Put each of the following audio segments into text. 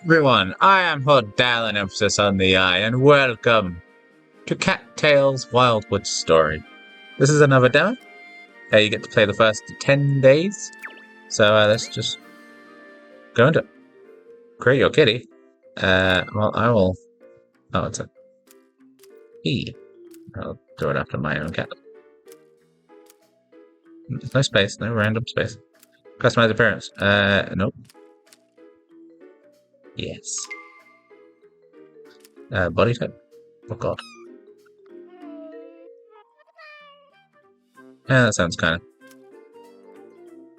Everyone, I am Hodalin, emphasis on the I, and welcome to Cattails Wildwood story. This is another demo. You get to play the first 10 days. So let's just go into it. Create your kitty. Well, I will... Oh, it's a E. I'll do it after my own cat. No space, no random space. Customize appearance. Nope. Yes. Body type. Oh god. Yeah, that sounds kind of...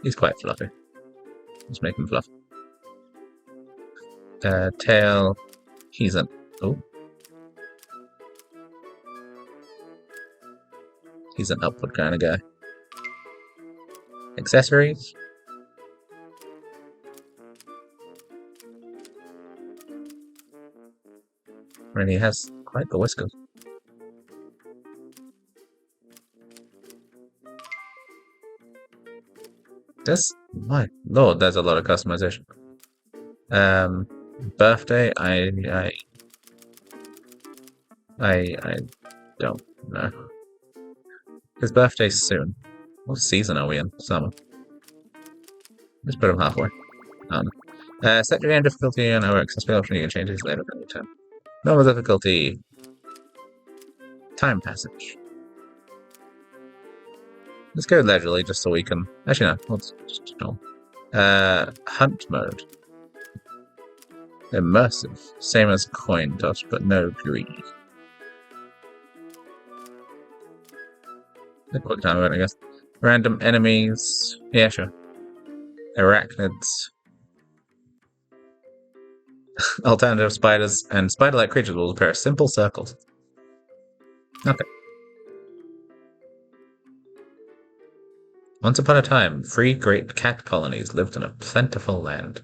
He's quite fluffy. Let's make him fluffy. Tail. He's an... Oh. He's an upward kind of guy. Accessories. And he has quite the whiskers. This, my lord, there's a lot of customization. Birthday, I don't know. His birthday's soon. What season are we in? Summer. Let's put him halfway. Set your game difficulty and our accessibility option. You can change these later any time. Normal difficulty. Time passage. Let's go leisurely just so we can... Actually, no. Let's just normal. Hunt mode. Immersive. Same as coin toss, but no greed. A quick time event, I guess. Random enemies. Yeah, sure. Arachnids. Alternative spiders and spider-like creatures will appear as simple circles. Okay. Once upon a time, 3 great cat colonies lived in a plentiful land.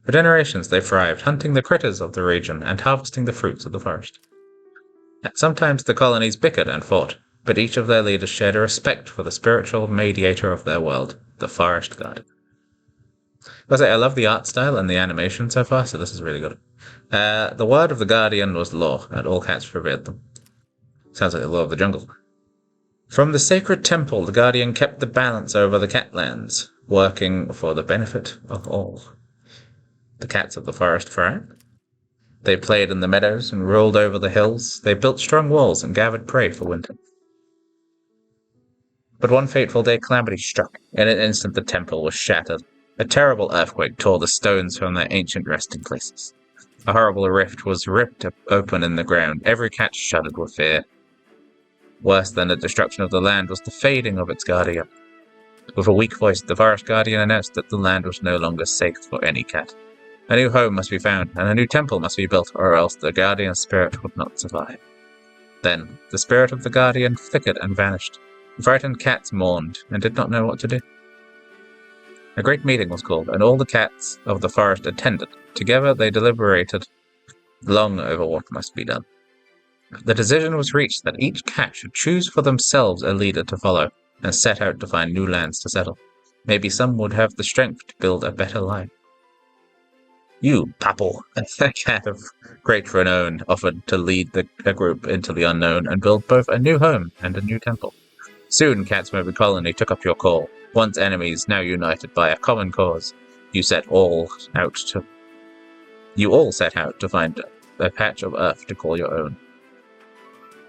For generations they thrived, hunting the critters of the region and harvesting the fruits of the forest. Sometimes the colonies bickered and fought, but each of their leaders shared a respect for the spiritual mediator of their world, the forest god. I love the art style and the animation so far, so this is really good. The word of the Guardian was law, and all cats revered them. Sounds like the law of the jungle. From the sacred temple, the Guardian kept the balance over the catlands, working for the benefit of all. The cats of the forest thrived. They played in the meadows and rolled over the hills. They built strong walls and gathered prey for winter. But one fateful day, calamity struck. In an instant, the temple was shattered. A terrible earthquake tore the stones from their ancient resting places. A horrible rift was ripped open in the ground. Every cat shuddered with fear. Worse than the destruction of the land was the fading of its guardian. With a weak voice, the forest guardian announced that the land was no longer safe for any cat. A new home must be found, and a new temple must be built, or else the guardian's spirit would not survive. Then, the spirit of the guardian flickered and vanished. The frightened cats mourned, and did not know what to do. A great meeting was called, and all the cats of the forest attended. Together they deliberated long over what must be done. The decision was reached that each cat should choose for themselves a leader to follow, and set out to find new lands to settle. Maybe some would have the strength to build a better life. You, Papal, a cat of great renown, offered to lead a group into the unknown and build both a new home and a new temple. Soon, Cats from every colony took up your call. Once enemies, now united by a common cause. You all set out to find a patch of earth to call your own.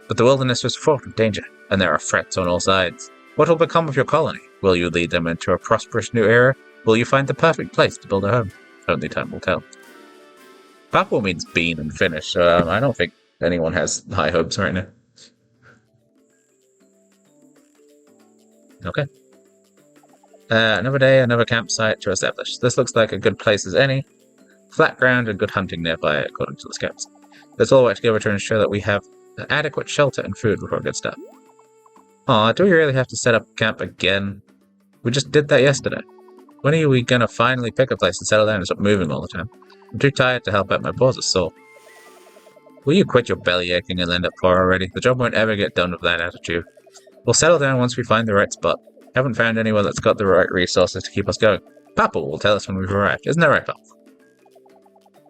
But the wilderness was fraught with danger, and there are threats on all sides. What will become of your colony? Will you lead them into a prosperous new era? Will you find the perfect place to build a home? Only time will tell. Papal means bean and finish, so I don't think anyone has high hopes right now. Okay. Another day, another campsite to establish. This looks like a good place as any. Flat ground and good hunting nearby, according to the scouts. Let's all work together to ensure that we have adequate shelter and food before a good start. Aw, do we really have to set up camp again? We just did that yesterday. When are we gonna finally pick a place and settle down and stop moving all the time? I'm too tired to help out, my paws are sore. Will you quit your belly aching and end up poor already? The job won't ever get done with that attitude. We'll settle down once we find the right spot. Haven't found anyone that's got the right resources to keep us going. Papa will tell us when we've arrived, isn't that right, Papa?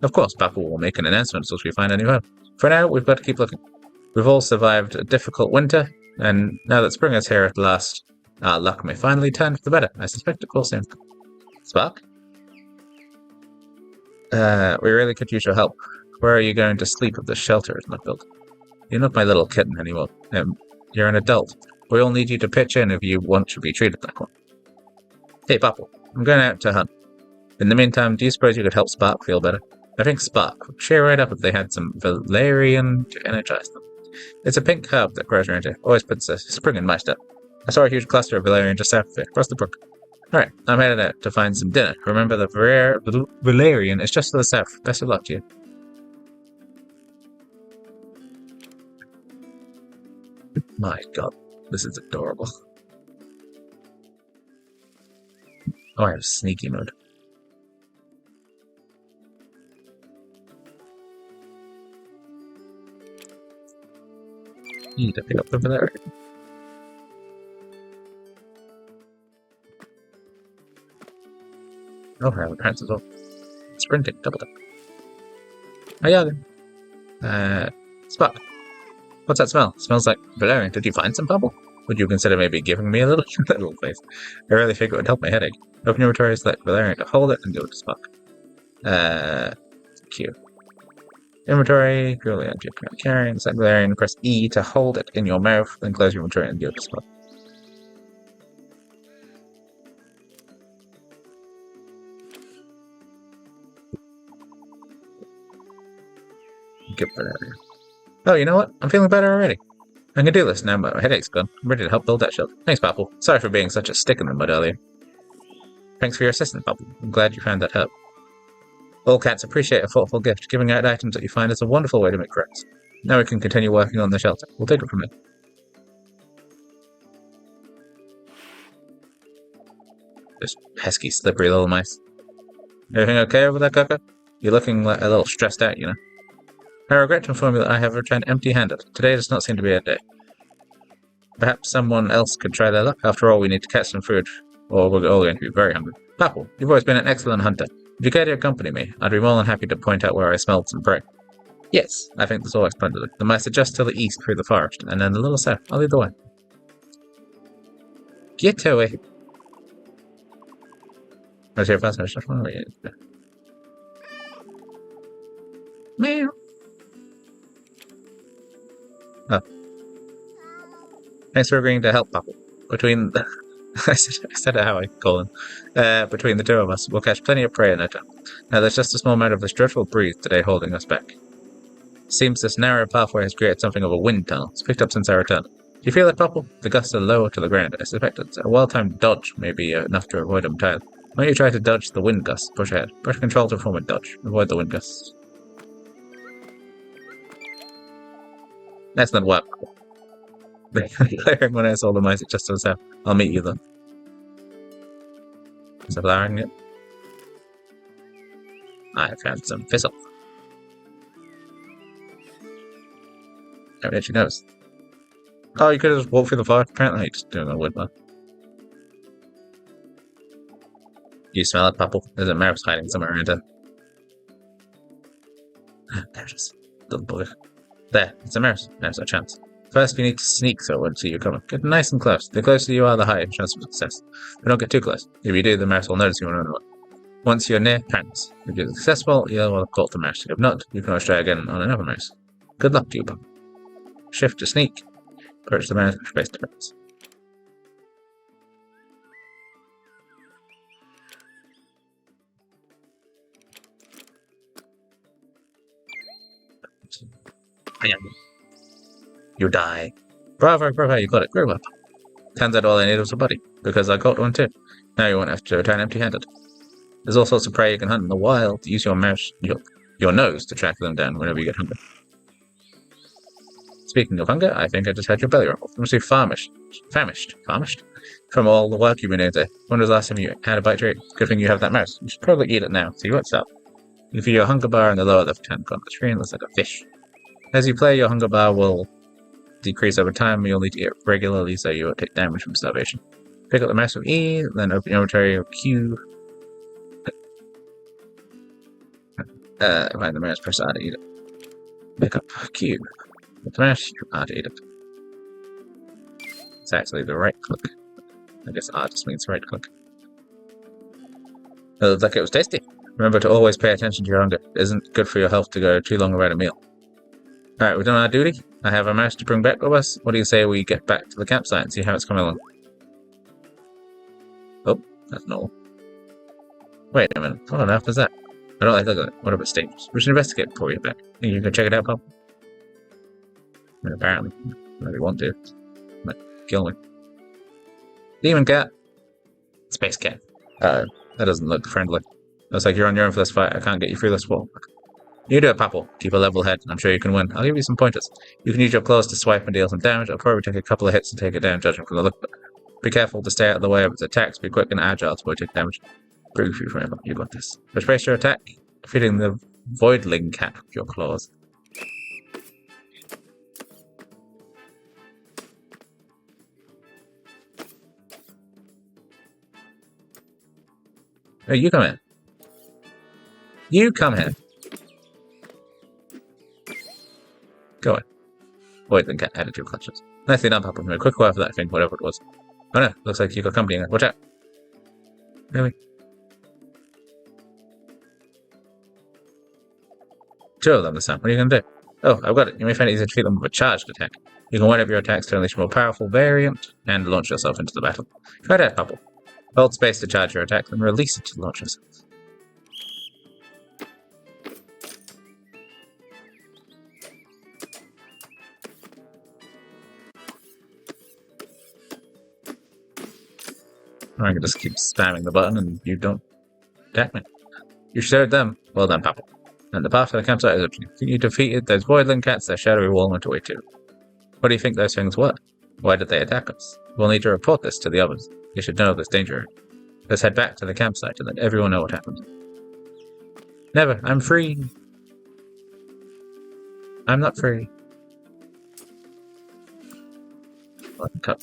Of course, Papa will make an announcement once we find a new home. For now, we've got to keep looking. We've all survived a difficult winter, and now that spring is here at last, our luck may finally turn for the better. I suspect it will soon. Spark? We really could use your help. Where are you going to sleep if the shelter is not built? You're not my little kitten anymore. You're an adult. We all need you to pitch in if you want to be treated like one. Hey, Papa, I'm going out to hunt. In the meantime, do you suppose you could help Spark feel better? I think Spark would cheer right up if they had some valerian to energize them. It's a pink herb that grows around here. Always puts a spring in my step. I saw a huge cluster of valerian just south of it, across the brook. Alright, I'm headed out to find some dinner. Remember, the valerian is just to the south. Best of luck to you. My god, this is adorable. Oh, I have sneaky mode. You need to pick up the valerian. Oh, I have a pants as well. Sprinting, double tap. Oh yeah, then. Spark. What's that smell? Smells like valerian. Did you find some bubble? Would you consider maybe giving me a little place? I really think it would help my headache. Open your inventory, select valerian to hold it, and give it to Spark. Q. Inventory, purely empty, carrying, select valerian, press E to hold it in your mouth, then close your inventory and give it to Spark. Get valerian. Oh, you know what? I'm feeling better already. I can do this now, but my headache's gone. I'm ready to help build that shelter. Thanks, Papple. Sorry for being such a stick in the mud earlier. Thanks for your assistance, Papple. I'm glad you found that herb. All cats appreciate a thoughtful gift. Giving out items that you find is a wonderful way to make friends. Now we can continue working on the shelter. We'll take it from there. This pesky, slippery little mice. Everything okay over there, Coco? You're looking like a little stressed out, you know. I regret to inform you that I have returned empty-handed. Today does not seem to be a day. Perhaps someone else could try their luck. After all, we need to catch some food, or we're all going to be very hungry. Papple, you've always been an excellent hunter. If you care to accompany me, I'd be more than happy to point out where I smelled some prey. Yes, I think there's always plenty. The mice are just to the east through the forest, and then a little south. I'll lead the way. Get away. Where's your first one? Meow. Oh. Thanks for agreeing to help, Papa. Between the... I said it how I call him. Between the two of us, we'll catch plenty of prey in no time. Now, there's just a small amount of this dreadful breeze today holding us back. Seems this narrow pathway has created something of a wind tunnel. It's picked up since our return. Do you feel it, Papa? The gusts are lower to the ground. I suspect it's a well-timed dodge may be enough to avoid them entirely. Why don't you try to dodge the wind gusts? Push ahead. Push control to form a dodge. Avoid the wind gusts. Excellent work. Clearing when I saw the mice just to the south. I'll meet you then. Is that flowering yet? I found some thistle. How did you notice? Oh, you could have just walked through the forest. Apparently, you're just doing a wood one. You smell it, Pupple? There's a mouse hiding somewhere around here. There it is. Little boy. There, it's a mouse. Now's our chance. First, we need to sneak so it won't see you coming. Get nice and close. The closer you are, the higher chance of success. But don't get too close. If you do, the mouse will notice you and run away. Once you're near, pounce. If you're successful, you'll have caught the mouse. If not, you can always try again on another mouse. Good luck to you, Pupple. Shift to sneak. Approach the mouse face to face. You die. Bravo, bravo, you got it. Great work. Turns out all I needed was a buddy, because I got one too. Now you won't have to return empty-handed. There's all sorts of prey you can hunt in the wild. Use your mouse, your nose to track them down whenever you get hungry. Speaking of hunger, I think I just had your belly rumble. You must be famished? From all the work you've been doing today. When was the last time you had a bite to eat? Good thing you have that mouse. You should probably eat it now. See what's up. You feel your hunger bar in the lower left-hand corner of the screen looks like a fish. As you play, your hunger bar will decrease over time, and you'll need to eat regularly so you won't take damage from starvation. Pick up the mouse with E, then open your inventory with Q. Find the mouse, press R to eat it. Pick up Q. With the mouse, R to eat it. It's actually the right click. I guess R just means right click. It looked like it was tasty. Remember to always pay attention to your hunger. It isn't good for your health to go too long without a meal. Alright, we've done our duty. I have a mouse to bring back with us. What do you say we get back to the campsite and see how it's coming along? Oh, that's normal. Wait a minute. What on earth is that? I don't like the look of it. What about stages? We should investigate before we get back. Think you can check it out, Pop? I mean, apparently. Maybe want to. Might kill me. Demon cat. Space cat. That doesn't look friendly. Looks like you're on your own for this fight. I can't get you through this wall. You do it, Papal. Keep a level head. I'm sure you can win. I'll give you some pointers. You can use your claws to swipe and deal some damage. I'll probably take a couple of hits and take it down, judging from the look of it. Be careful to stay out of the way of its attacks. Be quick and agile to avoid taking damage. Proof you forever. You got this. Let's face your attack. Defeating the Voidling cat with your claws. Hey, you come in. You come here. Go on. Voidling cat added to your clutches. Nicely done, Papa. A quick word for that thing, whatever it was. Oh no, looks like you got company in there. Watch out. Really? Two of them this time. What are you going to do? Oh, I've got it. You may find it easier to defeat them with a charged attack. You can wind up your attacks to unleash a more powerful variant and launch yourself into the battle. Try that, Papa. Hold space to charge your attack, then release it to launch yourself. I can just keep spamming the button and you don't attack me. You showed them. Well done, Papa. And the path to the campsite is up to you. You defeated those Voidling cats, their shadowy wall went away too. What do you think those things were? Why did they attack us? We'll need to report this to the others. You should know this danger. Let's head back to the campsite and let everyone know what happened. Never. I'm free. I'm not free. I can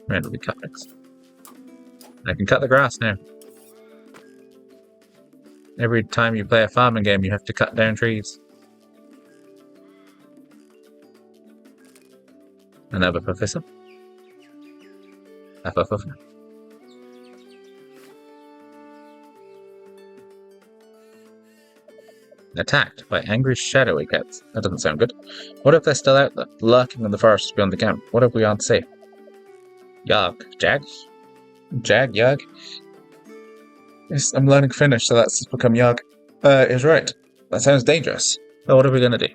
randomly cut next. I can cut the grass now. Every time you play a farming game, you have to cut down trees. Another professor. A professor. Attacked by angry shadowy cats. That doesn't sound good. What if they're still out there, lurking in the forest beyond the camp? What if we aren't safe? Yarg. Jag? Jag? Yarg? Yes, I'm learning Finnish, so that's become Yarg. Is right. That sounds dangerous. But what are we gonna do?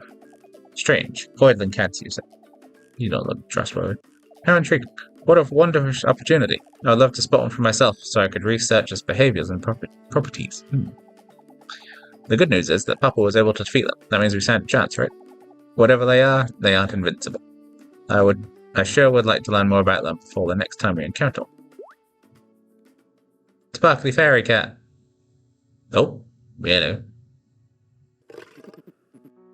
Strange. Voidling cats, you say. You don't look trustworthy. How intriguing. What a wondrous opportunity. I'd love to spot one for myself, so I could research its behaviors and properties. The good news is that Papa was able to defeat them. That means we stand a chance, right? Whatever they are, they aren't invincible. I sure would like to learn more about them before the next time we encounter them. Sparkly fairy cat. Oh, you know.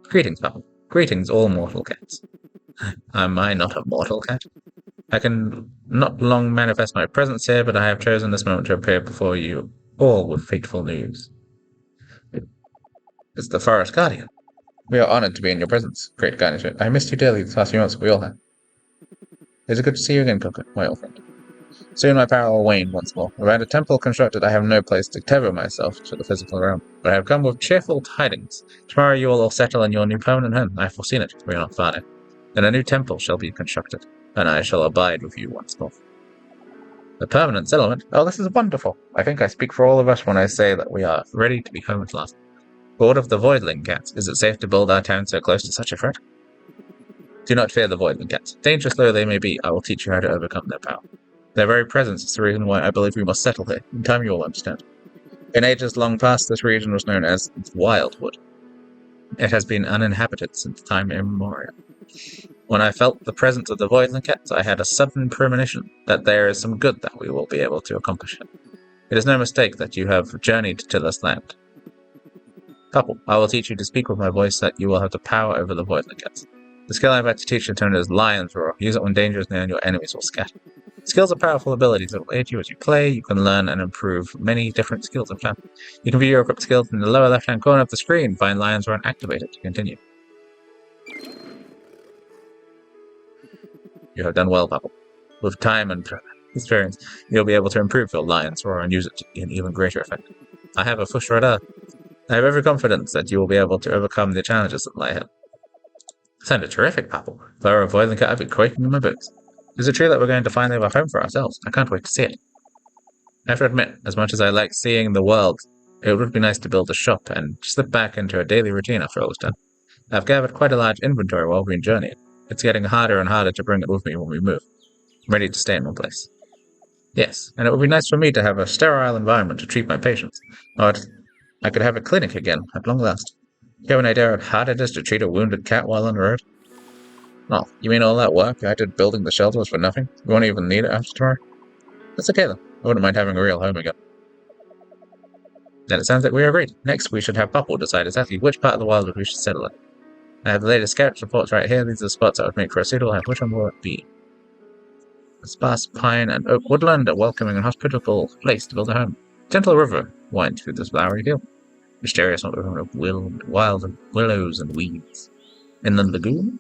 Greetings, Papa. Greetings, all mortal cats. Am I not a mortal cat? I can not long manifest my presence here, but I have chosen this moment to appear before you all with fateful news. It's the Forest Guardian. We are honored to be in your presence, great guardianship. I missed you dearly these last few months, we all have. It's good to see you again, Coco, my old friend. Soon my power will wane once more. Around a temple constructed, I have no place to tether myself to the physical realm, but I have come with cheerful tidings. Tomorrow you will all settle in your new permanent home. I have foreseen it, we are not far now. Then a new temple shall be constructed, and I shall abide with you once more. The permanent settlement? Oh, this is wonderful. I think I speak for all of us when I say that we are ready to be home at last. But what of the Voidling cats? Is it safe to build our town so close to such a threat? Do not fear the Voidling cats. Dangerous though they may be, I will teach you how to overcome their power. Their very presence is the reason why I believe we must settle here. In time you will understand. In ages long past, this region was known as Wildwood. It has been uninhabited since time immemorial. When I felt the presence of the Voidland cats, I had a sudden premonition that there is some good that we will be able to accomplish. It is no mistake that you have journeyed to this land. Couple, I will teach you to speak with my voice that you will have the power over the Voidland cats. The skill I am about to teach you is known as Lion's Roar. Use it when danger is near and your enemies will scatter. Skills are powerful abilities that will aid you as you play. You can learn and improve many different skills in plan. You can view your equipped skills in the lower left-hand corner of the screen. Find Lion's Roar and activate it to continue. You have done well, Pupple. With time and experience, you'll be able to improve your Lion's Roar and use it in even greater effect. I have a fush radar. I have every confidence that you will be able to overcome the challenges that lie ahead. Sounded terrific, Pupple. If I were a Voidland cat, I'd be quaking in my boots. Is it true that we're going to finally have a home for ourselves? I can't wait to see it. I have to admit, as much as I like seeing the world, it would be nice to build a shop and slip back into a daily routine after all is done. I've gathered quite a large inventory while we've been journeying. It's getting harder and harder to bring it with me when we move. I'm ready to stay in one place. Yes, and it would be nice for me to have a sterile environment to treat my patients. Or I could have a clinic again, at long last. You have an idea of how hard it is to treat a wounded cat while on the road? Oh, you mean all that work I did building the shelter was for nothing? You won't even need it after tomorrow? That's okay then. I wouldn't mind having a real home again. Then it sounds like we are agreed. Next, we should have Pupple decide exactly which part of the Wildwood we should settle in. I have the latest scout reports right here. These are the spots I would make for a suitable home. Which one will it be? A sparse pine and oak woodland, a welcoming and hospitable place to build a home. Gentle river winds through this flowery field. Mysterious river of wild willows and weeds. In the lagoon?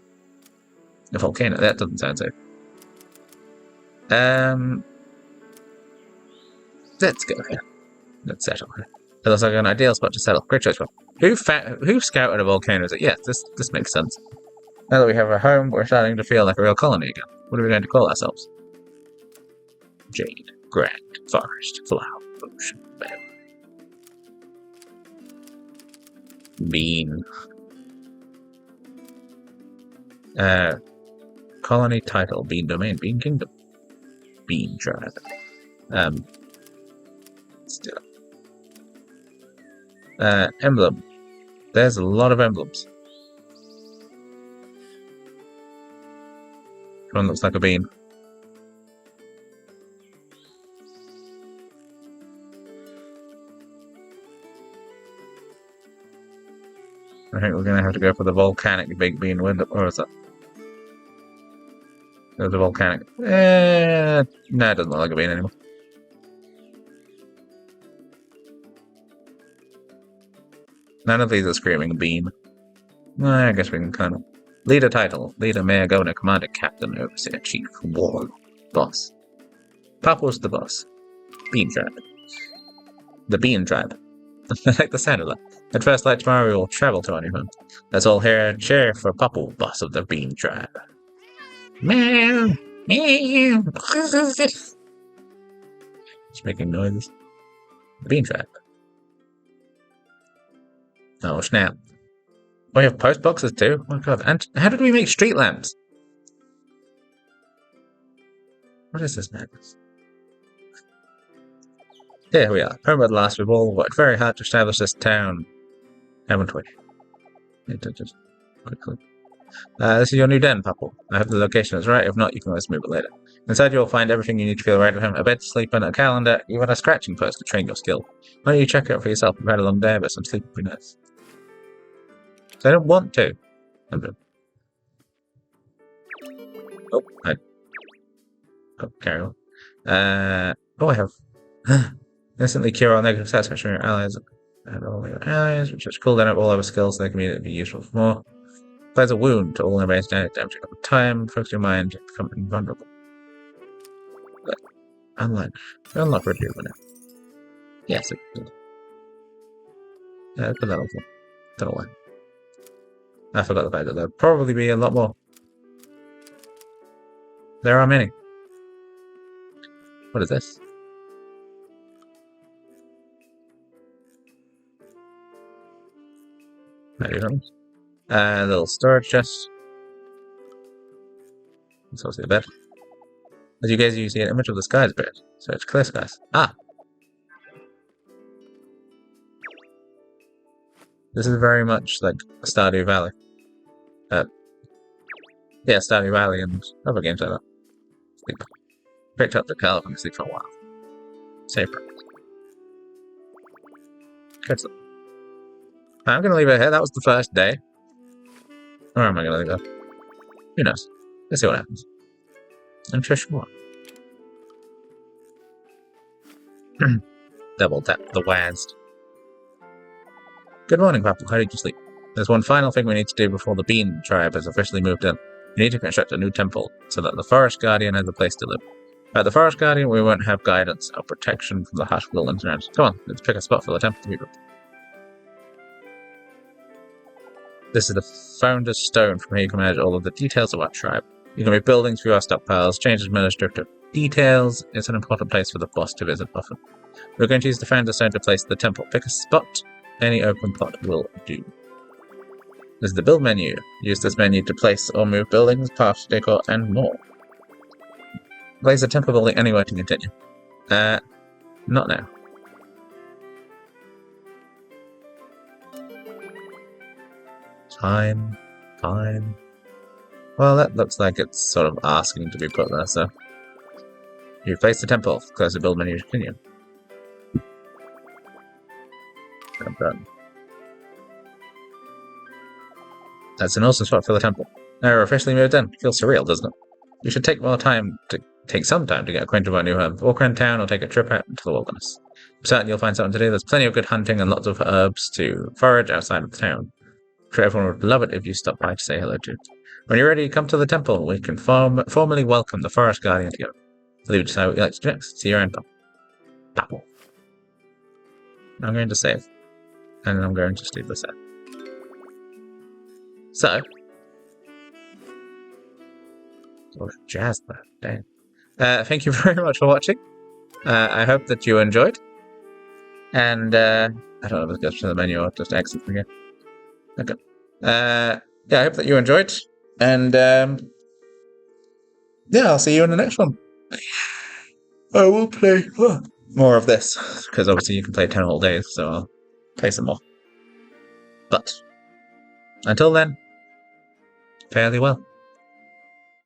A volcano. That doesn't sound safe. Let's go here. Let's settle here. It looks like an ideal spot to settle. Great choice, Rob. Who scouted a volcano? Is it? Yes, this makes sense. Now that we have a home, we're starting to feel like a real colony again. What are we going to call ourselves? Jade, Grand, Forest, Flower, Ocean, Meadow. Bean. Colony title, Bean Domain, Bean Kingdom. Bean Tribe. Still. Emblem. There's a lot of emblems. One looks like a bean. I think we're going to have to go for the volcanic big bean window. Or is that? There's a volcanic. No, it doesn't look like a bean anymore. None of these are screaming bean. I guess we can kind of... Leader title. Leader, Mayor, Governor, Commander, Captain, Overseer, Chief, Warlord, Boss. Papa's the boss. Bean Tribe. The Bean Tribe. I like the sound of that. At first light tomorrow we will travel to our new home. Let's all hear a cheer for Pupple, boss of the Bean Tribe. Meow! Meow! Just making noises. The Bean Tribe. Oh, snap. We have post boxes too? Oh god. And how did we make street lamps? What is this madness? Here we are. Home at last. We've all worked very hard to establish this town. Haven't we? Just quickly. This is your new den, Pupple. I hope the location is right. If not, you can always move it later. Inside you will find everything you need to feel right at home. A bed to sleep in, a calendar, even a scratching post to train your skill. Why don't you check it out for yourself? We've had a long day, but some sleep would be nice. So I don't want to. Oh, carry on. I have... Instantly cure all negative stats from your allies and all your allies, which is cool down up all our skills so they can immediately be useful for more. Applies a wound to all enemies damage over time, focus your mind to become invulnerable. But unlock rejuvenate. Yes, it did. Put that on for. Don't know why. I forgot the fact that there'll probably be a lot more. There are many. What is this? A little storage chest. It's also a bed. As you guys, you see an image of the sky's bed. So it's clear skies. Ah! This is very much like Stardew Valley. Yeah, Stardew Valley and other games like that. Sleep. Picked up the curl and sleep for a while. Safer. Good stuff. I'm gonna leave it here. That was the first day. Or am I gonna leave it? Who knows? Let's see what happens. I'm sure what. Double tap the WASD. Good morning, Papal. How did you sleep? There's one final thing we need to do before the Bean tribe has officially moved in. We need to construct a new temple so that the Forest Guardian has a place to live. At the Forest Guardian, we won't have guidance or protection from the harsh wildlands around. Come on, let's pick a spot for the temple to be built. This is the Founder's Stone from here you can manage all of the details of our tribe. You can make buildings through our stockpiles, change administrative details. It's an important place for the boss to visit often. We're going to use the Founder's Stone to place the temple. Pick a spot. Any open plot will do. This is the build menu. Use this menu to place or move buildings, paths, decor, and more. Place a temple building anywhere to continue. Not now. Fine. Well, that looks like it's sort of asking to be put there, so... You place the temple. Close the build menu to continue. I'm done. That's an awesome spot for the temple. Now we're officially moved in. Feels surreal, doesn't it? We should take some time to get acquainted with our new home. Walk around town or take a trip out into the wilderness. I'm certain you'll find something to do. There's plenty of good hunting and lots of herbs to forage outside of the town. I'm sure everyone would love it if you stopped by to say hello to. When you're ready, come to the temple. We can formally welcome the Forest Guardian together. So leave it decide what you'd like to do next. See you around, Papal. I'm going to save. And I'm going to sleep this out. So. Oh, jazz there. Dang. Thank you very much for watching. I hope that you enjoyed. And, I don't know if it goes to the menu or just exit from here. Okay. Yeah, I hope that you enjoyed. And, yeah, I'll see you in the next one. I will play more of this. Because obviously you can play 10 whole days, so I'll play some more. But, until then, fairly well.